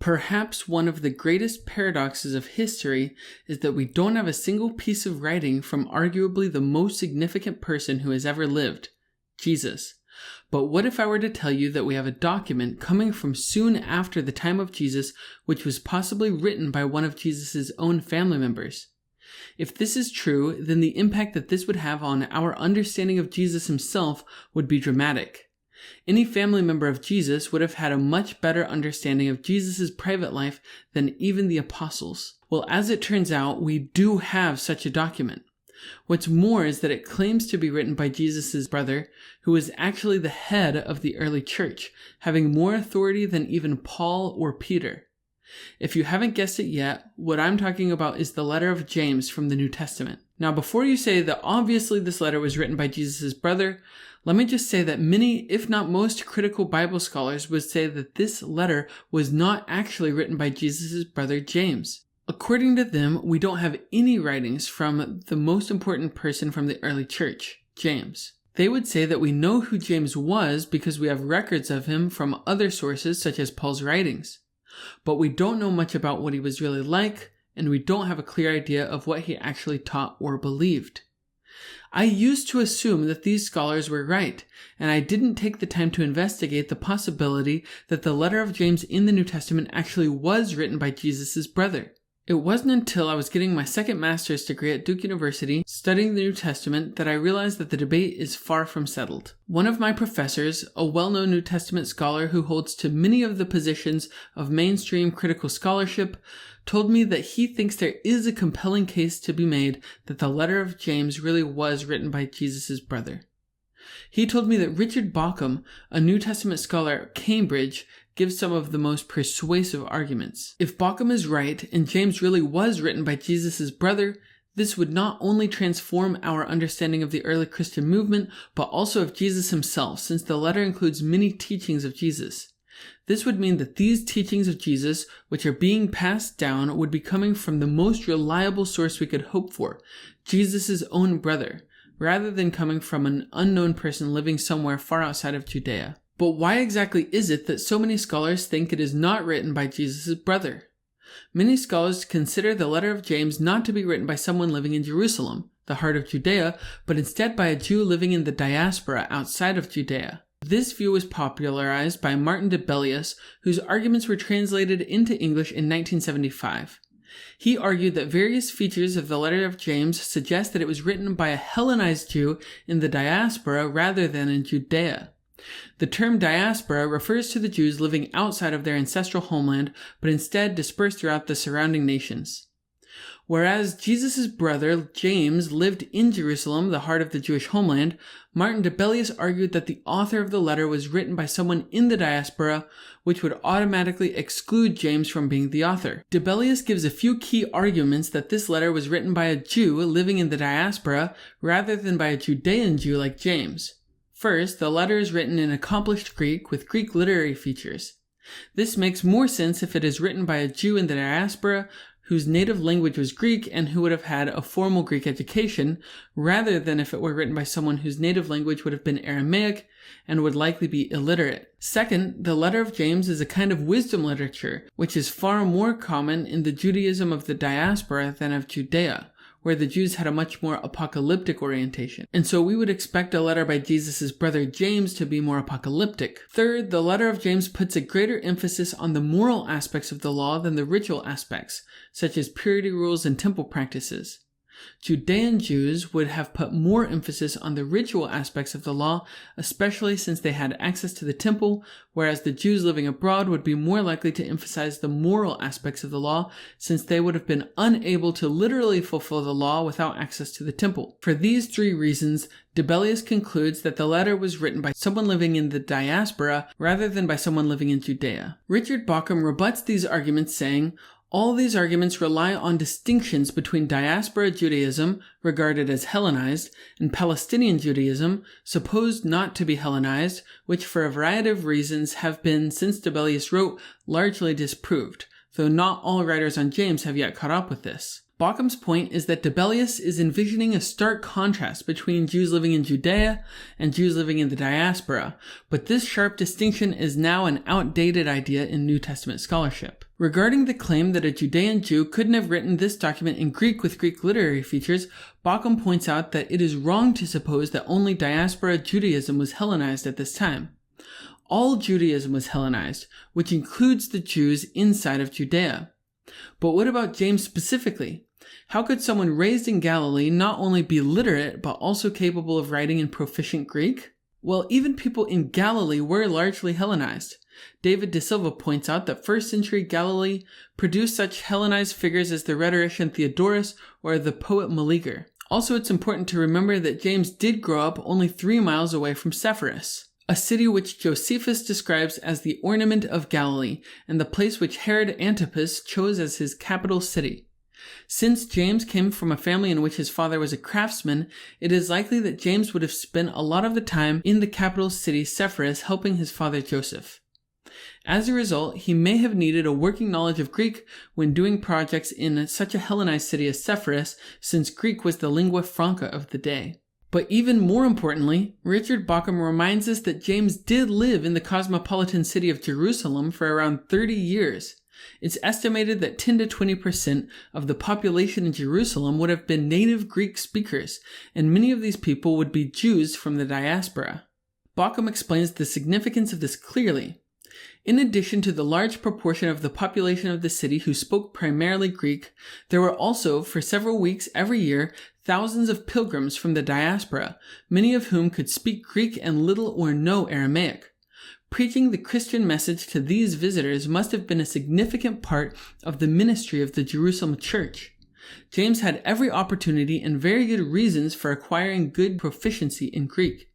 Perhaps one of the greatest paradoxes of history is that we don't have a single piece of writing from arguably the most significant person who has ever lived, Jesus. But what if I were to tell you that we have a document coming from soon after the time of Jesus, which was possibly written by one of Jesus' own family members? If this is true, then the impact that this would have on our understanding of Jesus himself would be dramatic. Any family member of Jesus would have had a much better understanding of Jesus' private life than even the apostles. Well, as it turns out, we do have such a document. What's more is that it claims to be written by Jesus' brother, who was actually the head of the early church, having more authority than even Paul or Peter. If you haven't guessed it yet, what I'm talking about is the letter of James from the New Testament. Now, before you say that obviously this letter was written by Jesus' brother, let me just say that many, if not most, critical Bible scholars would say that this letter was not actually written by Jesus' brother James. According to them, we don't have any writings from the most important person from the early church, James. They would say that we know who James was because we have records of him from other sources such as Paul's writings. But we don't know much about what he was really like, and we don't have a clear idea of what he actually taught or believed. I used to assume that these scholars were right, and I didn't take the time to investigate the possibility that the letter of James in the New Testament actually was written by Jesus' brother. It wasn't until I was getting my second master's degree at Duke University, studying the New Testament, that I realized that the debate is far from settled. One of my professors, a well-known New Testament scholar who holds to many of the positions of mainstream critical scholarship, told me that he thinks there is a compelling case to be made that the letter of James really was written by Jesus' brother. He told me that Richard Bauckham, a New Testament scholar at Cambridge, gives some of the most persuasive arguments. If Bauckham is right, and James really was written by Jesus' brother, this would not only transform our understanding of the early Christian movement, but also of Jesus himself, since the letter includes many teachings of Jesus. This would mean that these teachings of Jesus, which are being passed down, would be coming from the most reliable source we could hope for, Jesus' own brother, rather than coming from an unknown person living somewhere far outside of Judea. But why exactly is it that so many scholars think it is not written by Jesus' brother? Many scholars consider the letter of James not to be written by someone living in Jerusalem, the heart of Judea, but instead by a Jew living in the diaspora outside of Judea. This view was popularized by Martin Debelius, whose arguments were translated into English in 1975. He argued that various features of the letter of James suggest that it was written by a Hellenized Jew in the diaspora rather than in Judea. The term diaspora refers to the Jews living outside of their ancestral homeland, but instead dispersed throughout the surrounding nations. Whereas Jesus' brother James lived in Jerusalem, the heart of the Jewish homeland, Martin Debelius argued that the author of the letter was written by someone in the diaspora, which would automatically exclude James from being the author. Debelius gives a few key arguments that this letter was written by a Jew living in the diaspora rather than by a Judean Jew like James. First, the letter is written in accomplished Greek with Greek literary features. This makes more sense if it is written by a Jew in the diaspora whose native language was Greek and who would have had a formal Greek education, rather than if it were written by someone whose native language would have been Aramaic and would likely be illiterate. Second, the letter of James is a kind of wisdom literature, which is far more common in the Judaism of the diaspora than of Judea, where the Jews had a much more apocalyptic orientation. And so we would expect a letter by Jesus' brother James to be more apocalyptic. Third, the letter of James puts a greater emphasis on the moral aspects of the law than the ritual aspects, such as purity rules and temple practices. Judean Jews would have put more emphasis on the ritual aspects of the law, especially since they had access to the temple, whereas the Jews living abroad would be more likely to emphasize the moral aspects of the law, since they would have been unable to literally fulfill the law without access to the temple. For these three reasons, Debelius concludes that the letter was written by someone living in the diaspora rather than by someone living in Judea. Richard Bauckham rebuts these arguments, saying, all these arguments rely on distinctions between diaspora Judaism, regarded as Hellenized, and Palestinian Judaism, supposed not to be Hellenized, which for a variety of reasons have been, since Debelius wrote, largely disproved, though not all writers on James have yet caught up with this. Baucham's point is that Debelius is envisioning a stark contrast between Jews living in Judea and Jews living in the diaspora, but this sharp distinction is now an outdated idea in New Testament scholarship. Regarding the claim that a Judean Jew couldn't have written this document in Greek with Greek literary features, Baucham points out that it is wrong to suppose that only diaspora Judaism was Hellenized at this time. All Judaism was Hellenized, which includes the Jews inside of Judea. But what about James specifically? How could someone raised in Galilee not only be literate, but also capable of writing in proficient Greek? Well, even people in Galilee were largely Hellenized. David de Silva points out that first century Galilee produced such Hellenized figures as the rhetorician Theodorus or the poet Meleager. Also, it's important to remember that James did grow up only 3 miles away from Sepphoris, a city which Josephus describes as the ornament of Galilee, and the place which Herod Antipas chose as his capital city. Since James came from a family in which his father was a craftsman, it is likely that James would have spent a lot of the time in the capital city Sepphoris helping his father Joseph. As a result, he may have needed a working knowledge of Greek when doing projects in such a Hellenized city as Sepphoris, since Greek was the lingua franca of the day. But even more importantly, Richard Baucham reminds us that James did live in the cosmopolitan city of Jerusalem for around 30 years. It's estimated that 10 to 20% of the population in Jerusalem would have been native Greek speakers, and many of these people would be Jews from the diaspora. Baucham explains the significance of this clearly. In addition to the large proportion of the population of the city who spoke primarily Greek, there were also, for several weeks every year, thousands of pilgrims from the diaspora, many of whom could speak Greek and little or no Aramaic. Preaching the Christian message to these visitors must have been a significant part of the ministry of the Jerusalem church. James had every opportunity and very good reasons for acquiring good proficiency in Greek.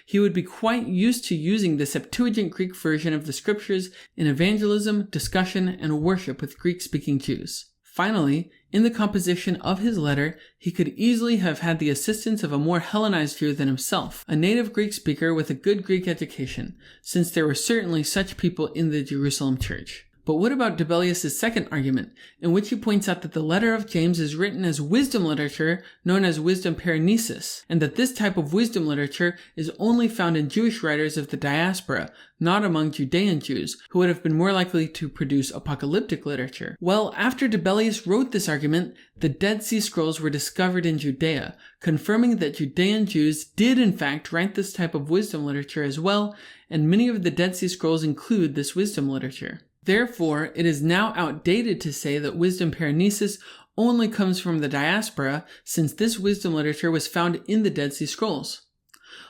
He would be quite used to using the Septuagint Greek version of the scriptures in evangelism, discussion, and worship with Greek-speaking Jews. Finally, in the composition of his letter, he could easily have had the assistance of a more Hellenized Jew than himself, a native Greek speaker with a good Greek education, since there were certainly such people in the Jerusalem church. But what about Debelius' second argument, in which he points out that the letter of James is written as wisdom literature known as wisdom paranesis, and that this type of wisdom literature is only found in Jewish writers of the diaspora, not among Judean Jews, who would have been more likely to produce apocalyptic literature? Well, after Debelius wrote this argument, the Dead Sea Scrolls were discovered in Judea, confirming that Judean Jews did in fact write this type of wisdom literature as well, and many of the Dead Sea Scrolls include this wisdom literature. Therefore, it is now outdated to say that wisdom paranesis only comes from the diaspora, since this wisdom literature was found in the Dead Sea Scrolls.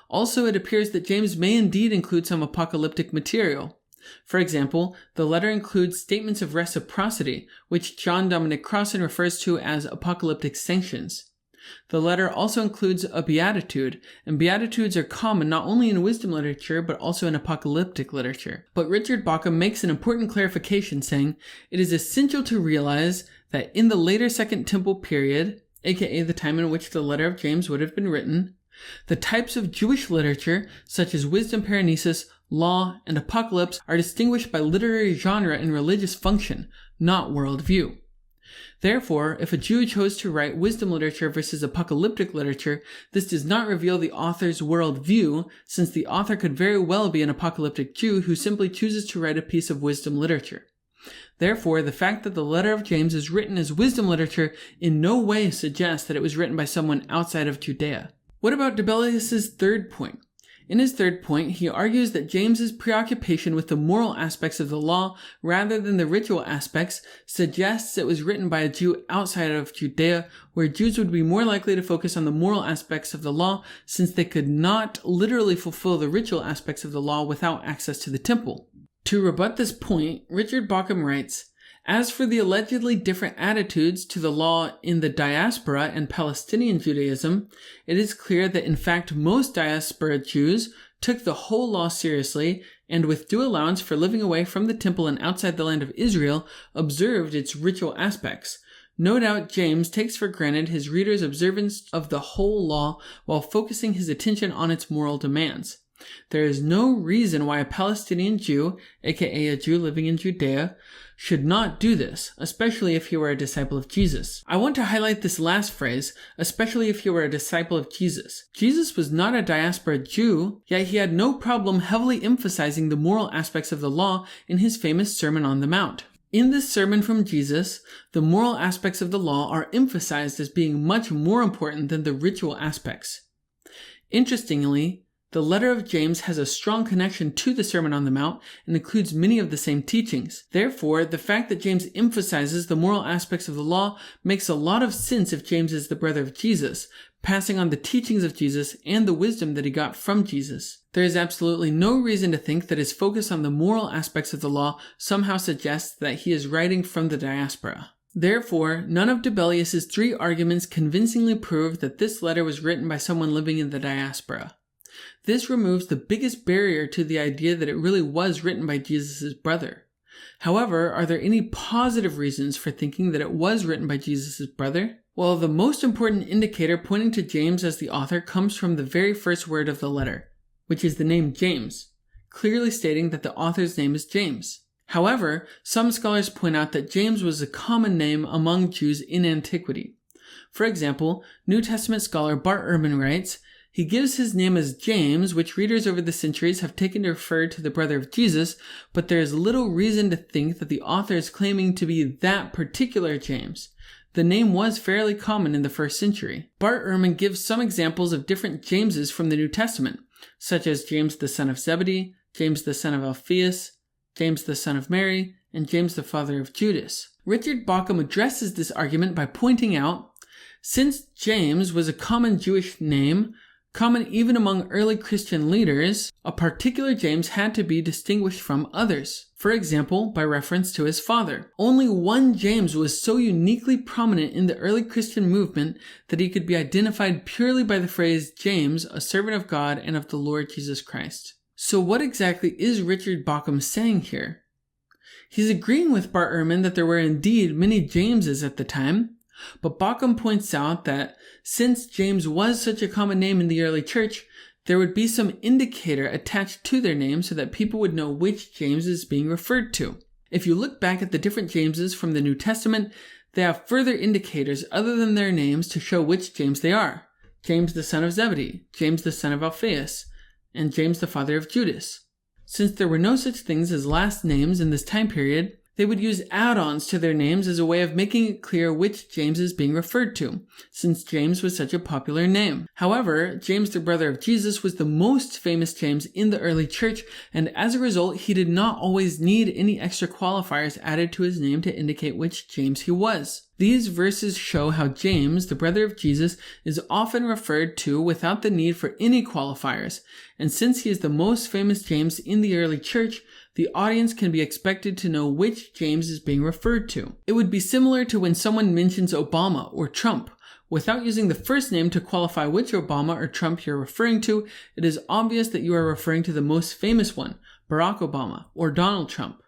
Also, it appears that James may indeed include some apocalyptic material. For example, the letter includes statements of reciprocity, which John Dominic Crossan refers to as apocalyptic sanctions. The letter also includes a beatitude, and beatitudes are common not only in wisdom literature but also in apocalyptic literature. But Richard Baucham makes an important clarification, saying, "It is essential to realize that in the later Second Temple period, aka the time in which the letter of James would have been written, the types of Jewish literature, such as wisdom paranesis, law, and apocalypse, are distinguished by literary genre and religious function, not worldview. Therefore, if a Jew chose to write wisdom literature versus apocalyptic literature, this does not reveal the author's worldview, since the author could very well be an apocalyptic Jew who simply chooses to write a piece of wisdom literature. Therefore, the fact that the letter of James is written as wisdom literature in no way suggests that it was written by someone outside of Judea." What about Debelius' third point? In his third point, he argues that James's preoccupation with the moral aspects of the law rather than the ritual aspects suggests it was written by a Jew outside of Judea, where Jews would be more likely to focus on the moral aspects of the law since they could not literally fulfill the ritual aspects of the law without access to the temple. To rebut this point, Richard Baucham writes, "As for the allegedly different attitudes to the law in the diaspora and Palestinian Judaism, it is clear that in fact most diaspora Jews took the whole law seriously and with due allowance for living away from the temple and outside the land of Israel, observed its ritual aspects. No doubt James takes for granted his readers' observance of the whole law while focusing his attention on its moral demands. There is no reason why a Palestinian Jew, aka a Jew living in Judea, should not do this, especially if he were a disciple of Jesus. I want to highlight this last phrase, especially if he were a disciple of Jesus. Jesus was not a diaspora Jew, yet he had no problem heavily emphasizing the moral aspects of the law in his famous Sermon on the Mount. In this sermon from Jesus, the moral aspects of the law are emphasized as being much more important than the ritual aspects. Interestingly, the letter of James has a strong connection to the Sermon on the Mount and includes many of the same teachings. Therefore, the fact that James emphasizes the moral aspects of the law makes a lot of sense if James is the brother of Jesus, passing on the teachings of Jesus and the wisdom that he got from Jesus. There is absolutely no reason to think that his focus on the moral aspects of the law somehow suggests that he is writing from the diaspora. Therefore, none of Debelius' 3 arguments convincingly prove that this letter was written by someone living in the diaspora. This removes the biggest barrier to the idea that it really was written by Jesus' brother. However, are there any positive reasons for thinking that it was written by Jesus' brother? Well, the most important indicator pointing to James as the author comes from the very first word of the letter, which is the name James, clearly stating that the author's name is James. However, some scholars point out that James was a common name among Jews in antiquity. For example, New Testament scholar Bart Ehrman writes, he gives his name as James, which readers over the centuries have taken to refer to the brother of Jesus, but there is little reason to think that the author is claiming to be that particular James. The name was fairly common in the first century. Bart Ehrman gives some examples of different Jameses from the New Testament, such as James the son of Zebedee, James the son of Alphaeus, James the son of Mary, and James the father of Judas. Richard Bauckham addresses this argument by pointing out, since James was a common Jewish name, common even among early Christian leaders, a particular James had to be distinguished from others. For example, by reference to his father. Only one James was so uniquely prominent in the early Christian movement that he could be identified purely by the phrase James, a servant of God and of the Lord Jesus Christ. So what exactly is Richard Bauckham saying here? He's agreeing with Bart Ehrman that there were indeed many Jameses at the time, but Bauckham points out that since James was such a common name in the early church, there would be some indicator attached to their name so that people would know which James is being referred to. If you look back at the different Jameses from the New Testament, they have further indicators other than their names to show which James they are. James the son of Zebedee, James the son of Alphaeus, and James the father of Judas. Since there were no such things as last names in this time period, they would use add-ons to their names as a way of making it clear which James is being referred to, since James was such a popular name. However, James the brother of Jesus was the most famous James in the early church, and as a result, he did not always need any extra qualifiers added to his name to indicate which James he was. These verses show how James, the brother of Jesus, is often referred to without the need for any qualifiers, and since he is the most famous James in the early church, the audience can be expected to know which James is being referred to. It would be similar to when someone mentions Obama or Trump. Without using the first name to qualify which Obama or Trump you're referring to, it is obvious that you are referring to the most famous one, Barack Obama or Donald Trump.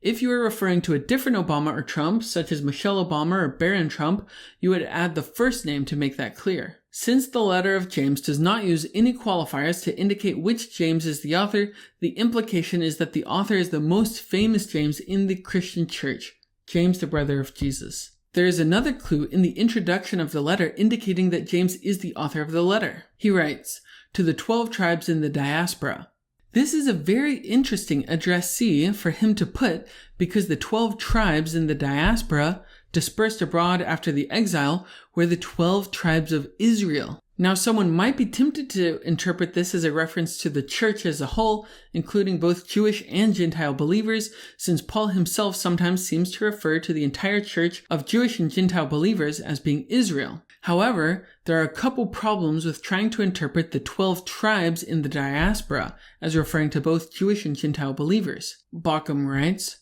If you are referring to a different Obama or Trump, such as Michelle Obama or Barron Trump, you would add the first name to make that clear. Since the letter of James does not use any qualifiers to indicate which James is the author, the implication is that the author is the most famous James in the Christian church, James the brother of Jesus. There is another clue in the introduction of the letter indicating that James is the author of the letter. He writes, "To the 12 tribes in the diaspora." This is a very interesting addressee for him to put because the 12 tribes in the diaspora, dispersed abroad after the exile, were the 12 tribes of Israel. Now, someone might be tempted to interpret this as a reference to the church as a whole, including both Jewish and Gentile believers, since Paul himself sometimes seems to refer to the entire church of Jewish and Gentile believers as being Israel. However, there are a couple problems with trying to interpret the 12 tribes in the diaspora as referring to both Jewish and Gentile believers. Bauckham writes,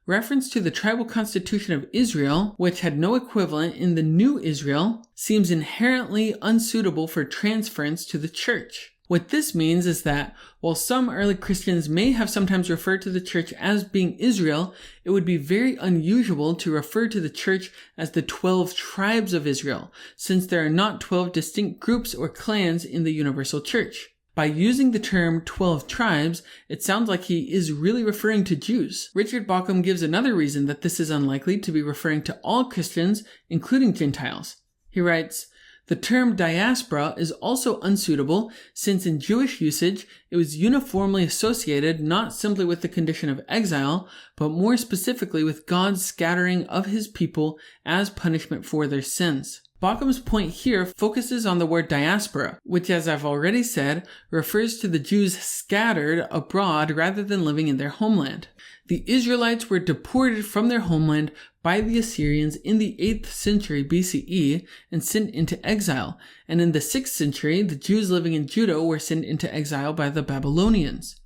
reference to the tribal constitution of Israel, which had no equivalent in the new Israel, seems inherently unsuitable for transference to the church. What this means is that, while some early Christians may have sometimes referred to the church as being Israel, it would be very unusual to refer to the church as the 12 tribes of Israel, since there are not 12 distinct groups or clans in the universal church. By using the term 12 tribes, it sounds like he is really referring to Jews. Richard Bauckham gives another reason that this is unlikely to be referring to all Christians, including Gentiles. He writes, "The term diaspora is also unsuitable since in Jewish usage it was uniformly associated not simply with the condition of exile, but more specifically with God's scattering of his people as punishment for their sins." Baukham's point here focuses on the word diaspora, which, as I've already said, refers to the Jews scattered abroad rather than living in their homeland. The Israelites were deported from their homeland by the Assyrians in the 8th century BCE and sent into exile, and in the 6th century, the Jews living in Judah were sent into exile by the Babylonians.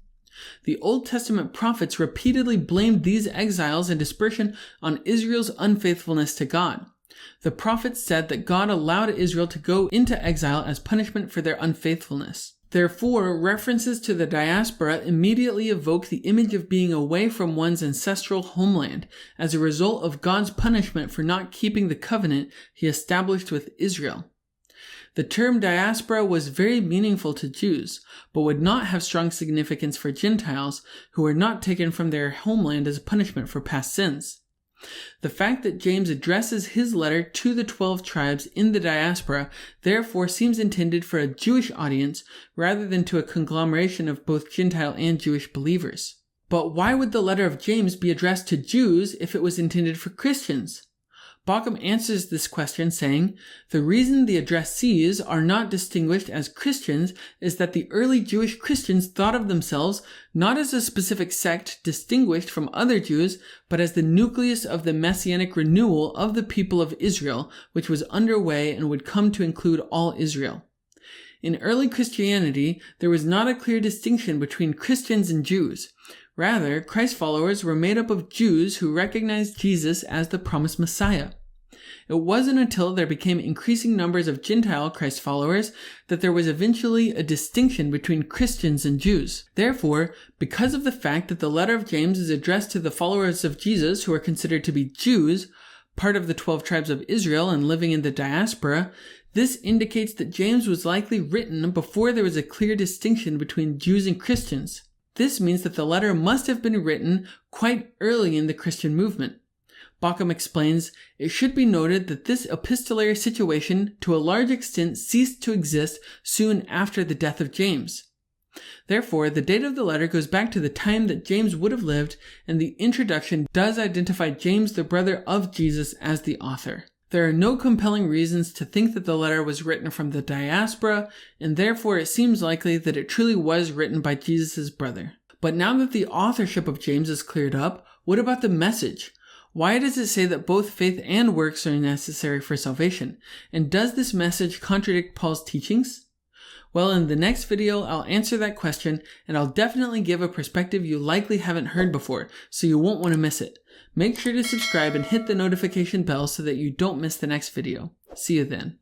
The Old Testament prophets repeatedly blamed these exiles and dispersion on Israel's unfaithfulness to God. The prophets said that God allowed Israel to go into exile as punishment for their unfaithfulness. Therefore, references to the diaspora immediately evoke the image of being away from one's ancestral homeland as a result of God's punishment for not keeping the covenant he established with Israel. The term diaspora was very meaningful to Jews, but would not have strong significance for Gentiles who were not taken from their homeland as a punishment for past sins. The fact that James addresses his letter to the 12 tribes in the diaspora therefore seems intended for a Jewish audience rather than to a conglomeration of both Gentile and Jewish believers. But why would the letter of James be addressed to Jews if it was intended for Christians? Bauckham answers this question saying, "The reason the addressees are not distinguished as Christians is that the early Jewish Christians thought of themselves not as a specific sect distinguished from other Jews, but as the nucleus of the messianic renewal of the people of Israel, which was underway and would come to include all Israel. In early Christianity, there was not a clear distinction between Christians and Jews. Rather, Christ followers were made up of Jews who recognized Jesus as the promised Messiah. It wasn't until there became increasing numbers of Gentile Christ followers that there was eventually a distinction between Christians and Jews. Therefore, because of the fact that the letter of James is addressed to the followers of Jesus who are considered to be Jews, part of the 12 tribes of Israel and living in the diaspora, this indicates that James was likely written before there was a clear distinction between Jews and Christians. This means that the letter must have been written quite early in the Christian movement. Bauckham explains, "It should be noted that this epistolary situation to a large extent ceased to exist soon after the death of James. Therefore, the date of the letter goes back to the time that James would have lived, and the introduction does identify James, the brother of Jesus, as the author. There are no compelling reasons to think that the letter was written from the diaspora, and therefore it seems likely that it truly was written by Jesus' brother. But now that the authorship of James is cleared up, what about the message? Why does it say that both faith and works are necessary for salvation? And does this message contradict Paul's teachings? Well, in the next video, I'll answer that question, and I'll definitely give a perspective you likely haven't heard before, so you won't want to miss it. Make sure to subscribe and hit the notification bell so that you don't miss the next video. See you then.